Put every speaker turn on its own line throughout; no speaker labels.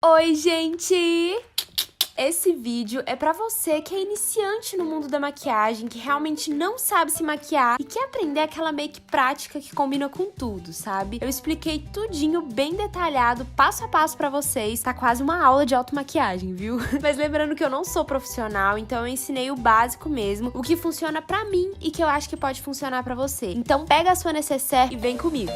Oi, gente! Esse vídeo é pra você que é iniciante no mundo da maquiagem, que realmente não sabe se maquiar e quer aprender aquela make prática que combina com tudo, sabe? Eu expliquei tudinho, bem detalhado, passo a passo pra vocês. Tá quase uma aula de automaquiagem, viu? Mas lembrando que eu não sou profissional, então eu ensinei o básico mesmo, o que funciona pra mim e que eu acho que pode funcionar pra você. Então pega a sua necessaire e vem comigo!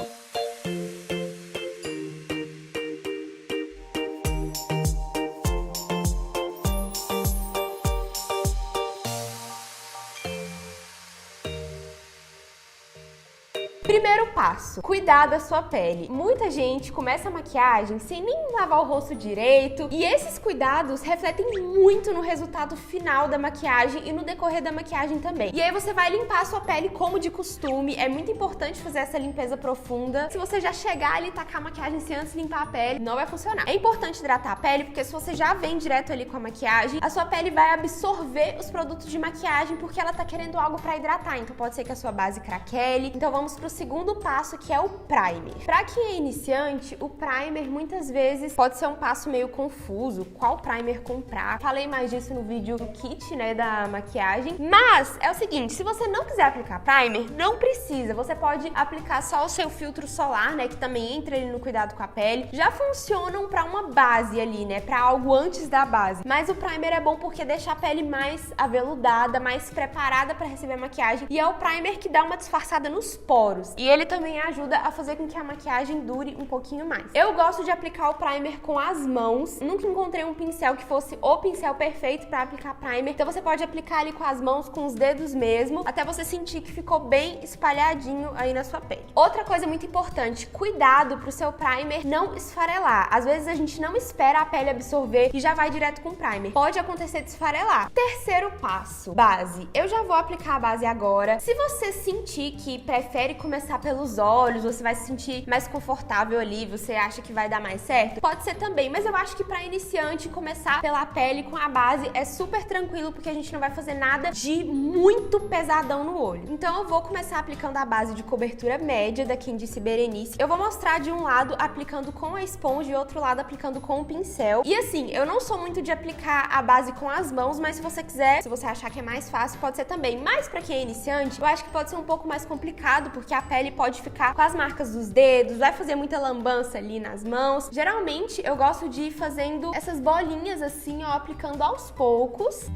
Primeiro passo, cuidar da sua pele. Muita gente começa a maquiagem sem nem lavar o rosto direito e esses cuidados refletem muito no resultado final da maquiagem e no decorrer da maquiagem também. E aí você vai limpar a sua pele como de costume, é muito importante fazer essa limpeza profunda. Se você já chegar ali e tacar a maquiagem sem antes limpar a pele, não vai funcionar. É importante hidratar a pele porque se você já vem direto ali com a maquiagem, a sua pele vai absorver os produtos de maquiagem porque ela tá querendo algo pra hidratar, então pode ser que a sua base craquele. Então vamos pro segundo passo, que é o primer. Pra quem é iniciante, o primer muitas vezes pode ser um passo meio confuso. Qual primer comprar? Falei mais disso no vídeo do kit, né, da maquiagem. Mas é o seguinte, se você não quiser aplicar primer, não precisa. Você pode aplicar só o seu filtro solar, né, que também entra ali no cuidado com a pele. Já funcionam pra uma base ali, né, pra algo antes da base. Mas o primer é bom porque deixa a pele mais aveludada, mais preparada pra receber a maquiagem. E é o primer que dá uma disfarçada nos poros. E ele também ajuda a fazer com que a maquiagem dure um pouquinho mais. Eu gosto de aplicar o primer com as mãos. Nunca encontrei um pincel que fosse o pincel perfeito pra aplicar primer. Então você pode aplicar ali com as mãos, com os dedos mesmo, até você sentir que ficou bem espalhadinho aí na sua pele. Outra coisa muito importante, cuidado pro seu primer não esfarelar. Às vezes a gente não espera a pele absorver e já vai direto com o primer. Pode acontecer de esfarelar. Terceiro passo, base. Eu já vou aplicar a base agora. Se você sentir que prefere começar pelos olhos, você vai se sentir mais confortável ali, você acha que vai dar mais certo, pode ser também, mas eu acho que pra iniciante começar pela pele com a base é super tranquilo, porque a gente não vai fazer nada de muito pesadão no olho. Então eu vou começar aplicando a base de cobertura média da Quem Disse Berenice. Eu vou mostrar de um lado aplicando com a esponja e outro lado aplicando com o pincel. E assim, eu não sou muito de aplicar a base com as mãos, mas se você quiser, se você achar que é mais fácil, pode ser também. Mas pra quem é iniciante, eu acho que pode ser um pouco mais complicado, porque a pele pode ficar com as marcas dos dedos, vai fazer muita lambança ali nas mãos. Geralmente eu gosto de ir fazendo essas bolinhas assim, ó, aplicando aos poucos.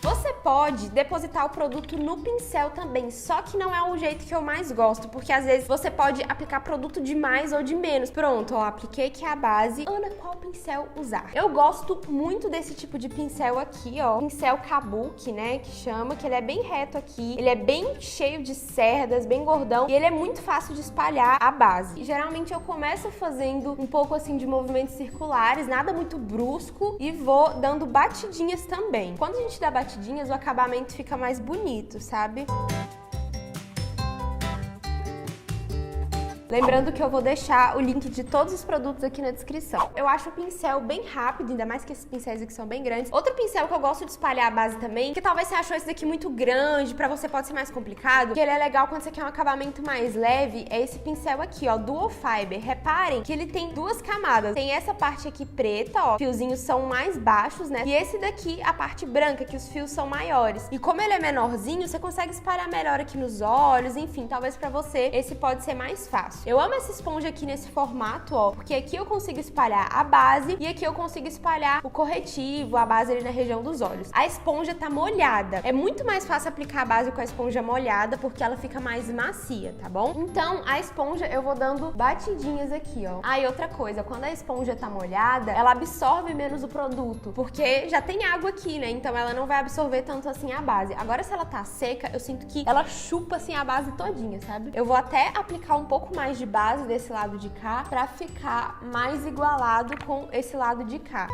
Você pode depositar o produto no pincel também, só que não é o jeito que eu mais gosto, porque às vezes você pode aplicar produto de mais ou de menos. Pronto, ó, apliquei aqui a base. Ana, qual pincel usar? Eu gosto muito desse tipo de pincel aqui, ó, pincel kabuki, né, que chama, que ele é bem reto aqui, ele é bem cheio de cerdas, bem gordão, e ele é muito fácil de espalhar a base. E, geralmente eu começo fazendo um pouco assim de movimentos circulares, nada muito brusco, e vou dando batidinhas também. Quando a gente dá batidinhas, o acabamento fica mais bonito, sabe? Lembrando que eu vou deixar o link de todos os produtos aqui na descrição. Eu acho o pincel bem rápido, ainda mais que esses pincéis aqui são bem grandes. Outro pincel que eu gosto de espalhar a base também, que talvez você achou esse daqui muito grande, pra você pode ser mais complicado, que ele é legal quando você quer um acabamento mais leve, é esse pincel aqui, ó, Dual Fiber. Reparem que ele tem duas camadas. Tem essa parte aqui preta, ó, fiozinhos são mais baixos, né? E esse daqui, a parte branca, que os fios são maiores. E como ele é menorzinho, você consegue espalhar melhor aqui nos olhos, enfim, talvez pra você esse pode ser mais fácil. Eu amo essa esponja aqui nesse formato, ó, porque aqui eu consigo espalhar a base e aqui eu consigo espalhar o corretivo, a base ali na região dos olhos. A esponja tá molhada. É muito mais fácil aplicar a base com a esponja molhada porque ela fica mais macia, tá bom? Então, a esponja eu vou dando batidinhas aqui, ó. Ah, e outra coisa, quando a esponja tá molhada, ela absorve menos o produto, porque já tem água aqui, né? Então ela não vai absorver tanto assim a base. Agora, se ela tá seca, eu sinto que ela chupa assim a base todinha, sabe? Eu vou até aplicar um pouco mais de base desse lado de cá pra ficar mais igualado com esse lado de cá.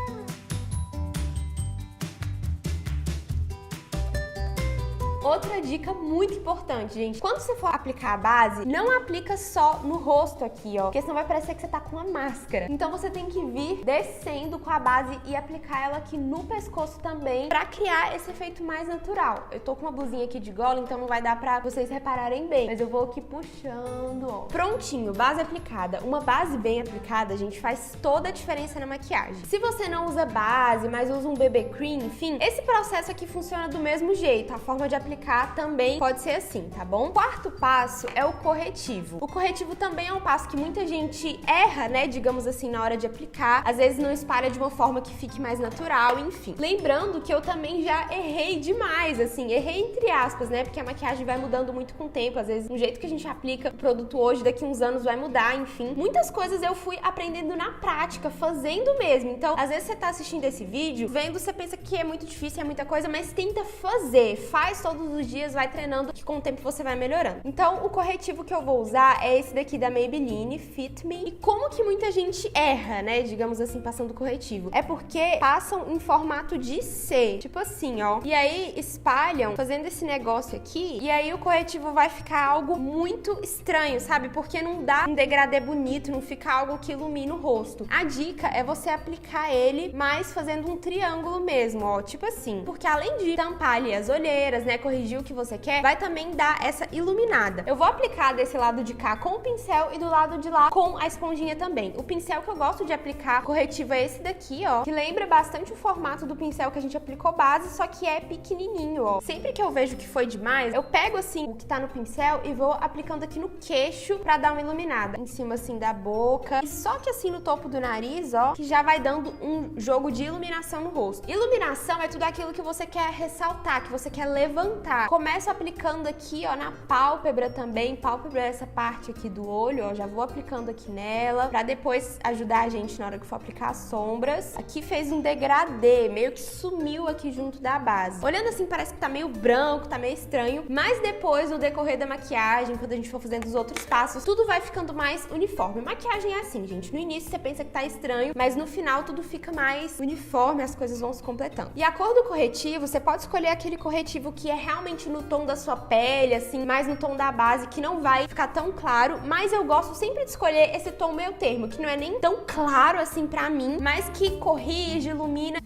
Outra dica muito importante, gente. Quando você for aplicar a base, não aplica só no rosto aqui, ó. Porque senão vai parecer que você tá com uma máscara. Então você tem que vir descendo com a base e aplicar ela aqui no pescoço também, pra criar esse efeito mais natural. Eu tô com uma blusinha aqui de gola, então não vai dar pra vocês repararem bem. Mas eu vou aqui puxando, ó. Prontinho, base aplicada. Uma base bem aplicada, gente, faz toda a diferença na maquiagem. Se você não usa base, mas usa um BB cream, enfim, esse processo aqui funciona do mesmo jeito. A forma de aplicar também pode ser assim, tá bom? Quarto passo é o corretivo. O corretivo também é um passo que muita gente erra, né, digamos assim, na hora de aplicar. Às vezes não espalha de uma forma que fique mais natural, enfim. Lembrando que eu também já errei demais, assim, errei entre aspas, né, porque a maquiagem vai mudando muito com o tempo. Às vezes, o jeito que a gente aplica o produto hoje, daqui uns anos vai mudar, enfim. Muitas coisas eu fui aprendendo na prática, fazendo mesmo. Então, às vezes você tá assistindo esse vídeo, vendo, você pensa que é muito difícil, é muita coisa, mas tenta fazer. Faz todos os dias, vai treinando, que com o tempo você vai melhorando. Então, o corretivo que eu vou usar é esse daqui da Maybelline, Fit Me. E como que muita gente erra, né, digamos assim, passando corretivo? É porque passam em formato de C, tipo assim, ó. E aí, espalham, fazendo esse negócio aqui, e aí o corretivo vai ficar algo muito estranho, sabe? Porque não dá um degradê bonito, não fica algo que ilumina o rosto. A dica é você aplicar ele mais fazendo um triângulo mesmo, ó, tipo assim. Porque além de tampar ali as olheiras, né, corrigir o que você quer, vai também dar essa iluminada. Eu vou aplicar desse lado de cá com o pincel e do lado de lá com a esponjinha também. O pincel que eu gosto de aplicar corretivo é esse daqui, ó, que lembra bastante o formato do pincel que a gente aplicou base, só que é pequenininho, ó. Sempre que eu vejo que foi demais, eu pego assim o que tá no pincel e vou aplicando aqui no queixo pra dar uma iluminada. Em cima assim da boca. E só que assim no topo do nariz, ó, que já vai dando um jogo de iluminação no rosto. Iluminação é tudo aquilo que você quer ressaltar, que você quer levantar. Começo aplicando aqui, ó, na pálpebra também. Pálpebra é essa parte aqui do olho, ó. Já vou aplicando aqui nela, pra depois ajudar a gente na hora que for aplicar as sombras. Aqui fez um degradê, meio que sumiu aqui junto da base. Olhando assim, parece que tá meio branco, tá meio estranho, mas depois, no decorrer da maquiagem, quando a gente for fazendo os outros passos, tudo vai ficando mais uniforme. Maquiagem é assim, gente. No início você pensa que tá estranho, mas no final tudo fica mais uniforme, as coisas vão se completando. E a cor do corretivo, você pode escolher aquele corretivo que é realmente no tom da sua pele, assim, mais no tom da base, que não vai ficar tão claro, mas eu gosto sempre de escolher esse tom meio termo, que não é nem tão claro assim pra mim, mas que corrige, ilumina.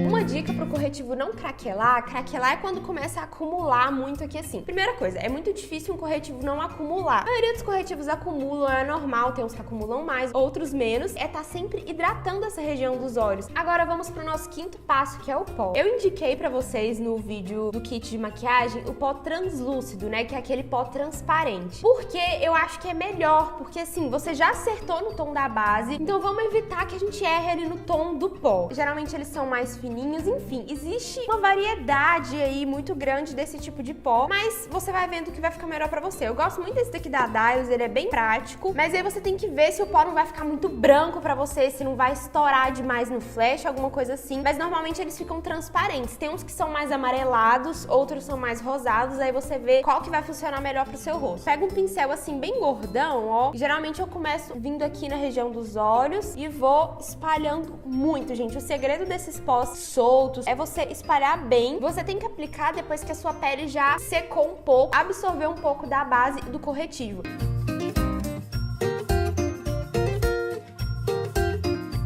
Uma dica pro corretivo não craquelar, craquelar é quando começa a acumular muito aqui assim. Primeira coisa, é muito difícil um corretivo não acumular. A maioria dos corretivos acumulam, é normal, tem uns que acumulam mais, outros menos. É tá sempre hidratando essa região dos olhos. Agora vamos pro nosso quinto passo, que é o pó. Eu indiquei pra vocês no vídeo do kit de maquiagem o pó translúcido, né, que é aquele pó transparente. Porque eu acho que é melhor, porque assim, você já acertou no tom da base, então vamos evitar que a gente erre ali no tom do pó. Geralmente eles são mais fininhos, enfim, existe uma variedade aí muito grande desse tipo de pó, mas você vai vendo que vai ficar melhor pra você. Eu gosto muito desse daqui da Dylos, ele é bem prático, mas aí você tem que ver se o pó não vai ficar muito branco pra você, se não vai estourar demais no flash, alguma coisa assim, mas normalmente eles ficam transparentes. Tem uns que são mais amarelados, outros são mais rosados, aí você vê qual que vai funcionar melhor pro seu rosto. Pega um pincel assim bem gordão, ó, geralmente eu começo vindo aqui na região dos olhos e vou espalhando muito, gente. O segredo desses pós soltos é você espalhar bem. Você tem que aplicar depois que a sua pele já secou um pouco, absorver um pouco da base e do corretivo.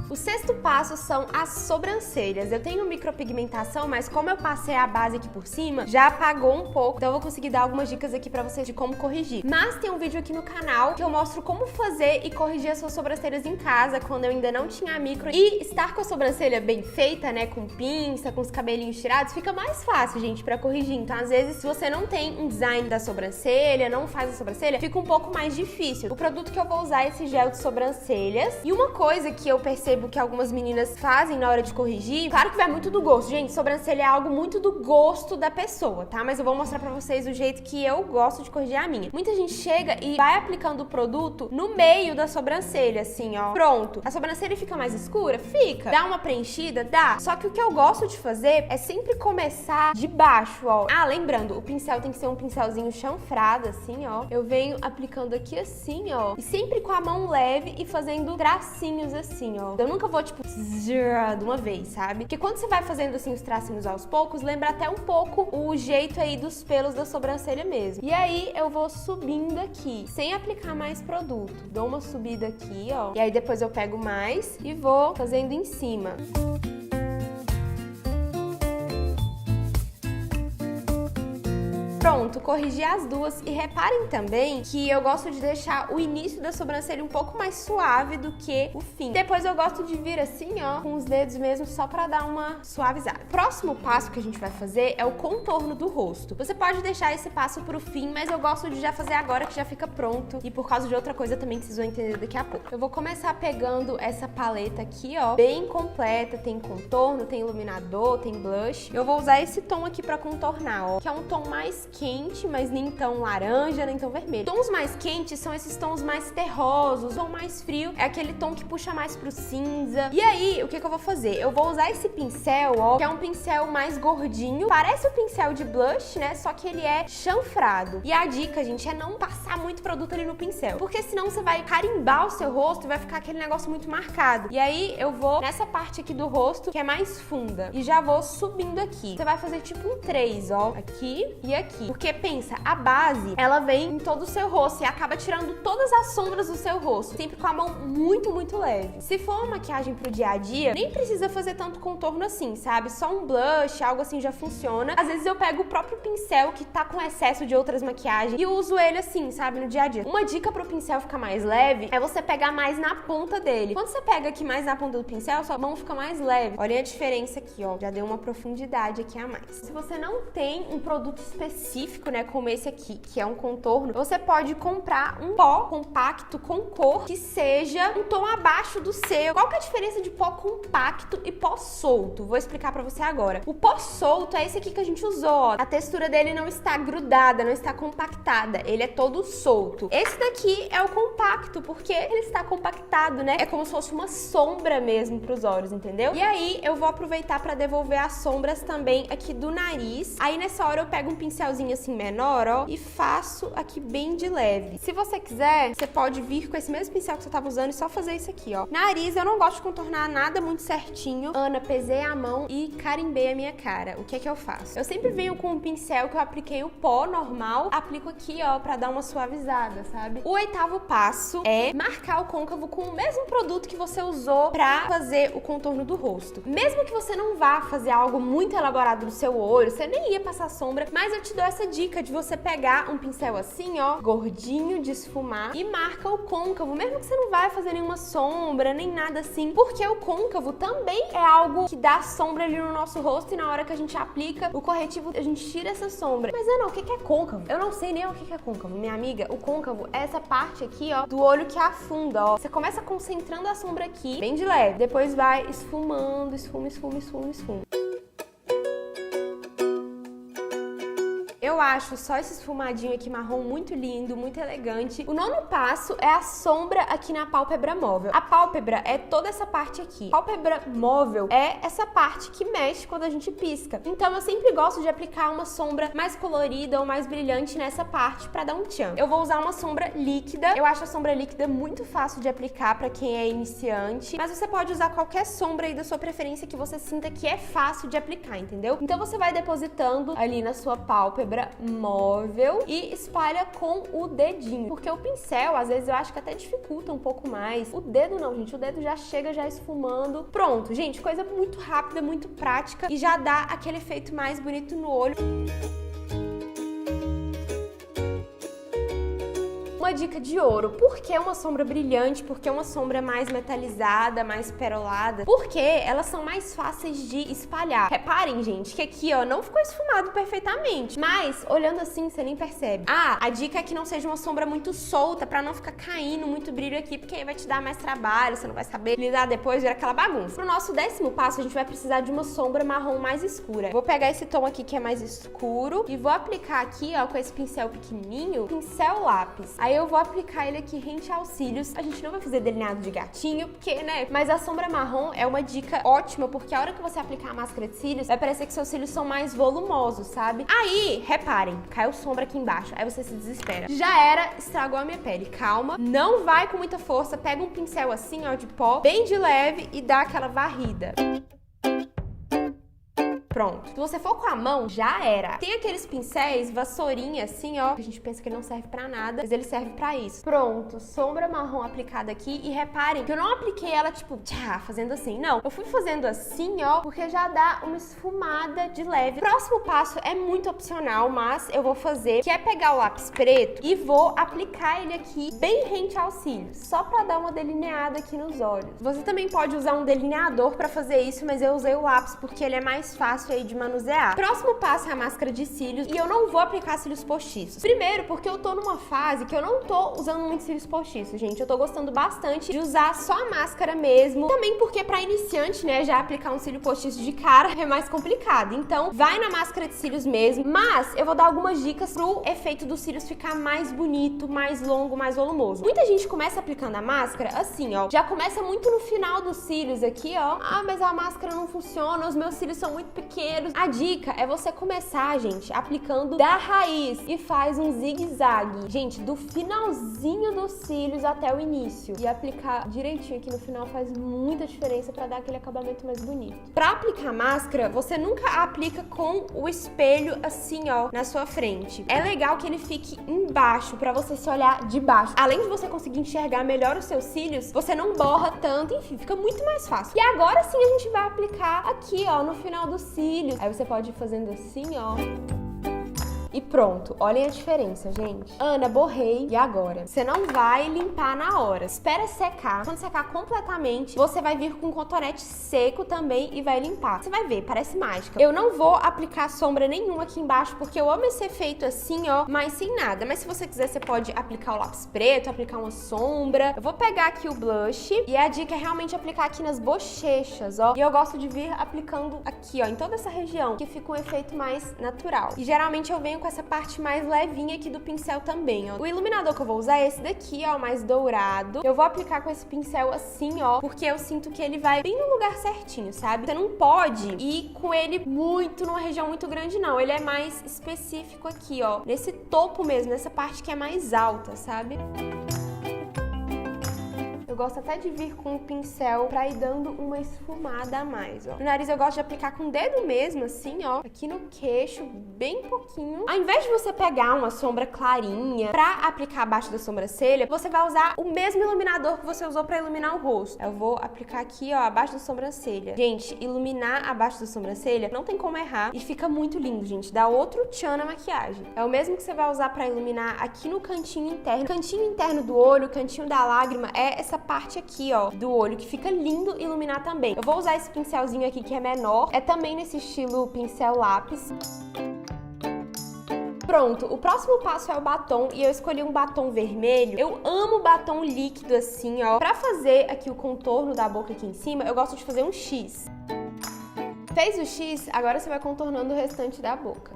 O sexto passo são as sobrancelhas. Eu tenho micropigmentação, mas como eu passei a base aqui por cima, já apagou um pouco, então eu vou conseguir dar algumas dicas aqui pra vocês de como corrigir. Mas tem um vídeo aqui no canal que eu mostro como fazer e corrigir as suas sobrancelhas em casa, quando eu ainda não tinha micro. E estar com a sobrancelha bem feita, né, com pinça, com os cabelinhos tirados, fica mais fácil, gente, pra corrigir. Então, às vezes, se você não tem um design da sobrancelha, não faz a sobrancelha, fica um pouco mais difícil. O produto que eu vou usar é esse gel de sobrancelhas. E uma coisa que eu percebo que algumas meninas fazem na hora de corrigir, claro que vai muito do gosto, gente, sobrancelha é algo muito do gosto da pessoa, tá? Mas eu vou mostrar pra vocês o jeito que eu gosto de corrigir a minha. Muita gente chega e vai aplicando o produto no meio da sobrancelha, assim, ó. Pronto. A sobrancelha fica mais escura? Fica. Dá uma preenchida? Dá. Só que o que eu gosto de fazer é sempre começar de baixo, ó. Ah, lembrando, o pincel tem que ser um pincelzinho chanfrado, assim, ó. Eu venho aplicando aqui assim, ó. E sempre com a mão leve e fazendo tracinhos assim, ó. Eu nunca vou, tipo, de uma vez, sabe? Porque quando você vai fazendo assim os tracinhos aos poucos, lembra até um pouco o jeito aí dos pelos da sobrancelha mesmo. E aí eu vou subindo aqui, sem aplicar mais produto. Dou uma subida aqui, ó. E aí depois eu pego mais e vou fazendo em cima. Pronto, corrigi as duas e reparem também que eu gosto de deixar o início da sobrancelha um pouco mais suave do que o fim. Depois eu gosto de vir assim, ó, com os dedos mesmo, só pra dar uma suavizada. Próximo passo que a gente vai fazer é o contorno do rosto. Você pode deixar esse passo pro fim, mas eu gosto de já fazer agora que já fica pronto e por causa de outra coisa também que vocês vão entender daqui a pouco. Eu vou começar pegando essa paleta aqui, ó, bem completa, tem contorno, tem iluminador, tem blush. Eu vou usar esse tom aqui pra contornar, ó, que é um tom mais quente, mas nem tão laranja, nem tão vermelho. Tons mais quentes são esses tons mais terrosos. O tom mais frio é aquele tom que puxa mais pro cinza. E aí, o que eu vou fazer? Eu vou usar esse pincel, ó, que é um pincel mais gordinho. Parece o pincel de blush, né? Só que ele é chanfrado. E a dica, gente, é não passar muito produto ali no pincel, porque senão você vai carimbar o seu rosto e vai ficar aquele negócio muito marcado. E aí, eu vou nessa parte aqui do rosto, que é mais funda, e já vou subindo aqui. Você vai fazer tipo um 3, ó, aqui e aqui. Porque pensa, a base, ela vem em todo o seu rosto e acaba tirando todas as sombras do seu rosto, sempre com a mão muito, muito leve. Se for uma maquiagem pro dia a dia, nem precisa fazer tanto contorno assim, sabe? Só um blush, algo assim já funciona. Às vezes eu pego o próprio pincel que tá com excesso de outras maquiagens e uso ele assim, sabe? No dia a dia. Uma dica pro pincel ficar mais leve é você pegar mais na ponta dele. Quando você pega aqui mais na ponta do pincel, sua mão fica mais leve. Olha a diferença aqui, ó. Já deu uma profundidade aqui a mais. Se você não tem um produto específico, né, como esse aqui, que é um contorno, você pode comprar um pó compacto com cor que seja um tom abaixo do seu. Qual que é a diferença de pó compacto e pó solto? Vou explicar pra você agora. O pó solto é esse aqui que a gente usou, ó. A textura dele não está grudada, não está compactada, ele é todo solto. Esse daqui é o compacto, porque ele está compactado, né? É como se fosse uma sombra mesmo pros olhos, entendeu? E aí, eu vou aproveitar pra devolver as sombras também aqui do nariz. Aí, nessa hora, eu pego um pincelzinho assim menor, ó, e faço aqui bem de leve. Se você quiser, você pode vir com esse mesmo pincel que você tava usando e só fazer isso aqui, ó. Nariz, eu não gosto de contornar nada muito certinho. Ana, pesei a mão e carimbei a minha cara. O que é que eu faço? Eu sempre venho com um pincel que eu apliquei o pó normal, aplico aqui, ó, pra dar uma suavizada, sabe? O 8º passo é marcar o côncavo com o mesmo produto que você usou pra fazer o contorno do rosto. Mesmo que você não vá fazer algo muito elaborado no seu olho, você nem ia passar sombra, mas eu te dou essa dica de você pegar um pincel assim, ó, gordinho, de esfumar e marca o côncavo, mesmo que você não vai fazer nenhuma sombra, nem nada assim, porque o côncavo também é algo que dá sombra ali no nosso rosto e na hora que a gente aplica o corretivo, a gente tira essa sombra. Mas Ana, o que é côncavo? Eu não sei nem o que é côncavo, minha amiga. O côncavo é essa parte aqui, ó, do olho que afunda, ó. Você começa concentrando a sombra aqui, bem de leve, depois vai esfumando, esfuma, esfuma, esfuma, esfuma. Eu acho só esse esfumadinho aqui marrom muito lindo, muito elegante. O 9º passo é a sombra aqui na pálpebra móvel. A pálpebra é toda essa parte aqui. A pálpebra móvel é essa parte que mexe quando a gente pisca. Então eu sempre gosto de aplicar uma sombra mais colorida ou mais brilhante nessa parte pra dar um tchan. Eu vou usar uma sombra líquida. Eu acho a sombra líquida muito fácil de aplicar pra quem é iniciante, mas você pode usar qualquer sombra aí da sua preferência que você sinta que é fácil de aplicar, entendeu? Então você vai depositando ali na sua pálpebra móvel e espalha com o dedinho, porque o pincel às vezes eu acho que até dificulta um pouco mais. O dedo não, gente, o dedo já chega já esfumando. Pronto, gente, coisa muito rápida, muito prática e já dá aquele efeito mais bonito no olho. Uma dica de ouro. Por que uma sombra brilhante? Por que uma sombra mais metalizada, mais perolada? Porque elas são mais fáceis de espalhar. Reparem, gente, que aqui, ó, não ficou esfumado perfeitamente, mas olhando assim, você nem percebe. Ah, a dica é que não seja uma sombra muito solta, pra não ficar caindo muito brilho aqui, porque aí vai te dar mais trabalho, você não vai saber lidar depois, vira aquela bagunça. No nosso 10º passo, a gente vai precisar de uma sombra marrom mais escura. Vou pegar esse tom aqui que é mais escuro e vou aplicar aqui, ó, com esse pincel pequenininho, pincel lápis. Aí Aí eu vou aplicar ele aqui rente aos cílios. A gente não vai fazer delineado de gatinho, porque, né? Mas a sombra marrom é uma dica ótima, porque a hora que você aplicar a máscara de cílios, vai parecer que seus cílios são mais volumosos, sabe? Aí, reparem, caiu sombra aqui embaixo. Aí você se desespera. Já era, estragou a minha pele. Calma, não vai com muita força. Pega um pincel assim, ó, de pó, bem de leve e dá aquela varrida. Pronto. Se você for com a mão, já era. Tem aqueles pincéis, vassourinha assim, ó, que a gente pensa que ele não serve pra nada, mas ele serve pra isso. Pronto, sombra marrom aplicada aqui. E reparem que eu não apliquei ela, tipo, tchá, fazendo assim. Não, eu fui fazendo assim, ó, porque já dá uma esfumada de leve. O próximo passo é muito opcional, mas eu vou fazer, que é pegar o lápis preto e vou aplicar ele aqui bem rente aos cílios, só pra dar uma delineada aqui nos olhos. Você também pode usar um delineador pra fazer isso, mas eu usei o lápis porque ele é mais fácil aí de manusear. Próximo passo é a máscara de cílios e eu não vou aplicar cílios postiços. Primeiro, porque eu tô numa fase que eu não tô usando muito cílios postiços, gente. Eu tô gostando bastante de usar só a máscara mesmo. Também porque pra iniciante, né, já aplicar um cílio postiço de cara é mais complicado. Então, vai na máscara de cílios mesmo. Mas eu vou dar algumas dicas pro efeito dos cílios ficar mais bonito, mais longo, mais volumoso. Muita gente começa aplicando a máscara assim, ó. Já começa muito no final dos cílios aqui, ó. Ah, mas a máscara não funciona, os meus cílios são muito pequenos. A dica é você começar, gente, aplicando da raiz e faz um zigue-zague. Gente, do finalzinho dos cílios até o início. E aplicar direitinho aqui no final faz muita diferença pra dar aquele acabamento mais bonito. Pra aplicar máscara, você nunca aplica com o espelho assim, ó, na sua frente. É legal que ele fique embaixo, pra você se olhar de baixo. Além de você conseguir enxergar melhor os seus cílios, você não borra tanto, enfim, fica muito mais fácil. E agora sim a gente vai aplicar aqui, ó, no final dos cílios. Aí você pode ir fazendo assim, ó. E pronto, olhem a diferença, gente. Ana, borrei. E agora? Você não vai limpar na hora. Espera secar. Quando secar completamente, você vai vir com um cotonete seco também e vai limpar. Você vai ver, parece mágica. Eu não vou aplicar sombra nenhuma aqui embaixo, porque eu amo esse efeito assim, ó, mas sem nada. Mas se você quiser, você pode aplicar o lápis preto, aplicar uma sombra. Eu vou pegar aqui o blush. E a dica é realmente aplicar aqui nas bochechas, ó. E eu gosto de vir aplicando aqui, ó, em toda essa região, que fica um efeito mais natural. E geralmente eu venho com essa parte mais levinha aqui do pincel também, ó. O iluminador que eu vou usar é esse daqui, ó, mais dourado. Eu vou aplicar com esse pincel assim, ó, porque eu sinto que ele vai bem no lugar certinho, sabe? Você não pode ir com ele muito numa região muito grande, não. Ele é mais específico aqui, ó, nesse topo mesmo, nessa parte que é mais alta, sabe? Eu gosto até de vir com o pincel pra ir dando uma esfumada a mais, ó. No nariz eu gosto de aplicar com o dedo mesmo, assim, ó. Aqui no queixo, bem pouquinho. Ao invés de você pegar uma sombra clarinha pra aplicar abaixo da sobrancelha, você vai usar o mesmo iluminador que você usou pra iluminar o rosto. Eu vou aplicar aqui, ó, abaixo da sobrancelha. Gente, iluminar abaixo da sobrancelha não tem como errar e fica muito lindo, gente. Dá outro tchan na maquiagem. É o mesmo que você vai usar pra iluminar aqui no cantinho interno. Cantinho interno do olho, cantinho da lágrima, é essa parte aqui, ó, do olho, que fica lindo iluminar também. Eu vou usar esse pincelzinho aqui que é menor, é também nesse estilo pincel lápis. Pronto, o próximo passo é o batom e eu escolhi um batom vermelho. Eu amo batom líquido assim, ó. Pra fazer aqui o contorno da boca aqui em cima, eu gosto de fazer um X. Fez o X, agora você vai contornando o restante da boca.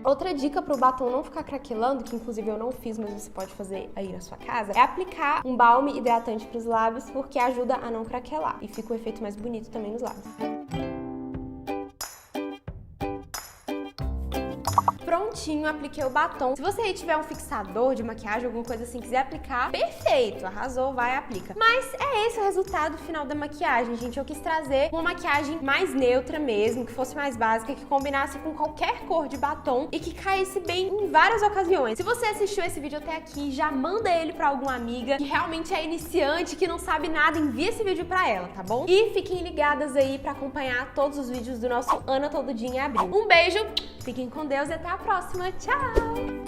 Outra dica pro batom não ficar craquelando, que inclusive eu não fiz, mas você pode fazer aí na sua casa, é aplicar um balme hidratante pros lábios, porque ajuda a não craquelar. E fica um efeito mais bonito também nos lábios. Prontinho, apliquei o batom. Se você aí tiver um fixador de maquiagem, alguma coisa assim, quiser aplicar, perfeito, arrasou, vai, aplica. Mas é esse o resultado final da maquiagem, gente. Eu quis trazer uma maquiagem mais neutra mesmo, que fosse mais básica, que combinasse com qualquer cor de batom e que caísse bem em várias ocasiões. Se você assistiu esse vídeo até aqui, já manda ele pra alguma amiga que realmente é iniciante, que não sabe nada, envia esse vídeo pra ela, tá bom? E fiquem ligadas aí pra acompanhar todos os vídeos do nosso Ana Todo Dia em Abril. Um beijo, fiquem com Deus e até a próxima. Tchau!